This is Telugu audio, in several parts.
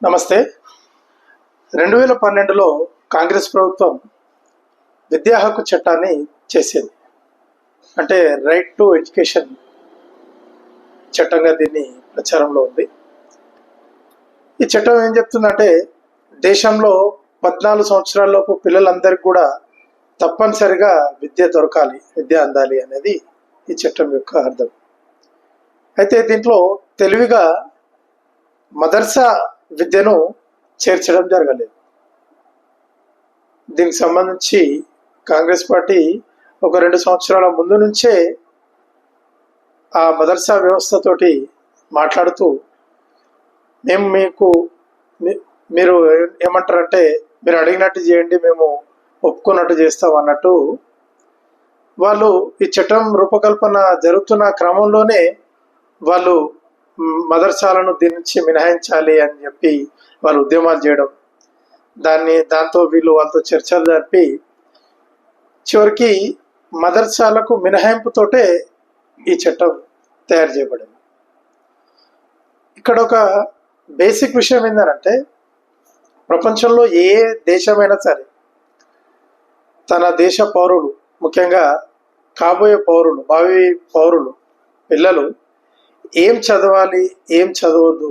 నమస్తే. 2012లో కాంగ్రెస్ ప్రభుత్వం విద్యా హక్కు చట్టాన్ని చేసింది. అంటే రైట్ టు ఎడ్యుకేషన్ చట్టంగా దీన్ని ప్రచారంలో ఉంది. ఈ చట్టం ఏం చెప్తుందంటే దేశంలో 14 సంవత్సరాలలోపు పిల్లలందరికీ కూడా తప్పనిసరిగా విద్య దొరకాలి, విద్య అందాలి అనేది ఈ చట్టం యొక్క అర్థం. అయితే దీంట్లో తెలివిగా మదర్సా విద్యను చేర్చడం జరగలేదు. దీనికి సంబంధించి కాంగ్రెస్ పార్టీ ఒక 2 సంవత్సరాల ముందు నుంచే ఆ మదర్సా వ్యవస్థతోటి మాట్లాడుతూ మేము మీరు ఏమంటారంటే మీరు అడిగినట్టు చేయండి, మేము ఒప్పుకున్నట్టు చేస్తాం అన్నట్టు వాళ్ళు ఈ చట్టం రూపకల్పన జరుగుతున్న క్రమంలోనే వాళ్ళు మదర్సాలను దీని నుంచి మినహాయించాలి అని చెప్పి వాళ్ళు ఉద్యమాలు చేయడం, దాంతో వీళ్ళు వాళ్ళతో చర్చలు జరిపి చివరికి మదర్సాలకు మినహాయింపుతోటే ఈ చట్టం తయారు చేయబడింది. ఇక్కడ ఒక బేసిక్ విషయం ఏంటంటే ప్రపంచంలో ఏ దేశమైనా సరే తన దేశ పౌరులు, ముఖ్యంగా కాబోయే పౌరులు, భావి పౌరులు, పిల్లలు ఏం చదవాలి ఏం చదవద్దు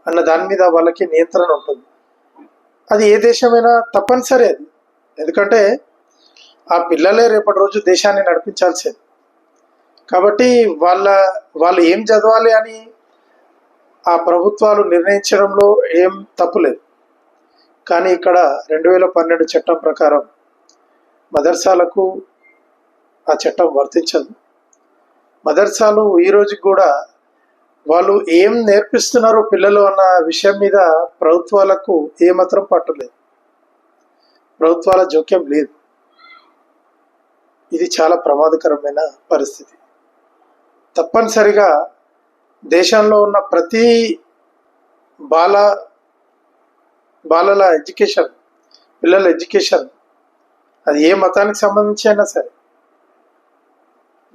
అన్న దాని మీద వాళ్ళకి నియంత్రణ ఉంటుంది. అది ఏ దేశమైనా తప్పనిసరి అది. ఎందుకంటే ఆ పిల్లలే రేపటి రోజు దేశాన్ని నడిపించాల్సింది. కాబట్టి వాళ్ళు ఏం చదవాలి అని ఆ ప్రభుత్వాలు నిర్ణయించడంలో ఏం తప్పులేదు. కానీ ఇక్కడ 2012 చట్టం ప్రకారం మదర్సాలకు ఆ చట్టం వర్తించదు. మదర్సాలు ఈ రోజుకి కూడా వాళ్ళు ఏం నేర్పిస్తున్నారు పిల్లలు అన్న విషయం మీద ప్రభుత్వాలకు ఏమాత్రం పట్టులేదు, ప్రభుత్వాల జోక్యం లేదు. ఇది చాలా ప్రమాదకరమైన పరిస్థితి. తప్పనిసరిగా దేశంలో ఉన్న ప్రతి బాలల ఎడ్యుకేషన్, పిల్లల ఎడ్యుకేషన్, అది ఏ మతానికి సంబంధించి అయినా సరే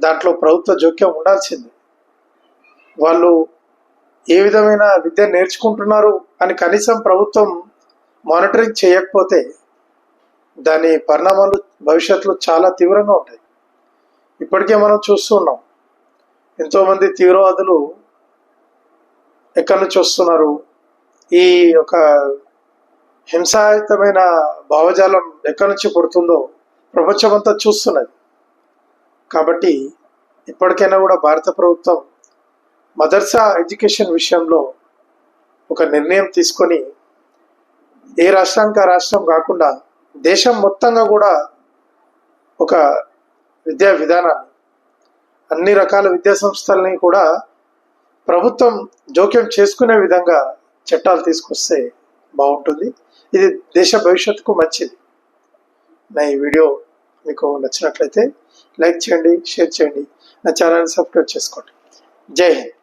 దాంట్లో ప్రభుత్వ జోక్యం ఉండాల్సింది. వాళ్ళు ఏ విధమైన విద్య నేర్చుకుంటున్నారు అని కనీసం ప్రభుత్వం మానిటరింగ్ చేయకపోతే దాని పరిణామాలు భవిష్యత్తులో చాలా తీవ్రంగా ఉంటాయి. ఇప్పటికే మనం చూస్తున్నాం, ఎంతోమంది తీవ్రవాదులు ఎక్కడి నుంచి వస్తున్నారు, ఈ యొక్క హింసాయుతమైన భావజాలం ఎక్కడి నుంచి పుడుతుందో ప్రపంచమంతా చూస్తున్నది. కాబట్టి ఇప్పటికైనా కూడా భారత ప్రభుత్వం మదర్సా ఎడ్యుకేషన్ విషయంలో ఒక నిర్ణయం తీసుకొని ఏ రాష్ట్రానికి ఆ రాష్ట్రం కాకుండా దేశం మొత్తంగా కూడా ఒక విద్యా విధానాన్ని, అన్ని రకాల విద్యా సంస్థలని కూడా ప్రభుత్వం జోక్యం చేసుకునే విధంగా చట్టాలు తీసుకొస్తే బాగుంటుంది. ఇది దేశ భవిష్యత్తుకు మంచిది. నా ఈ వీడియో మీకు నచ్చినట్లయితే లైక్ చేయండి, షేర్ చేయండి, నా ఛానల్ని సబ్స్క్రైబ్ చేసుకోండి. జై హింద్.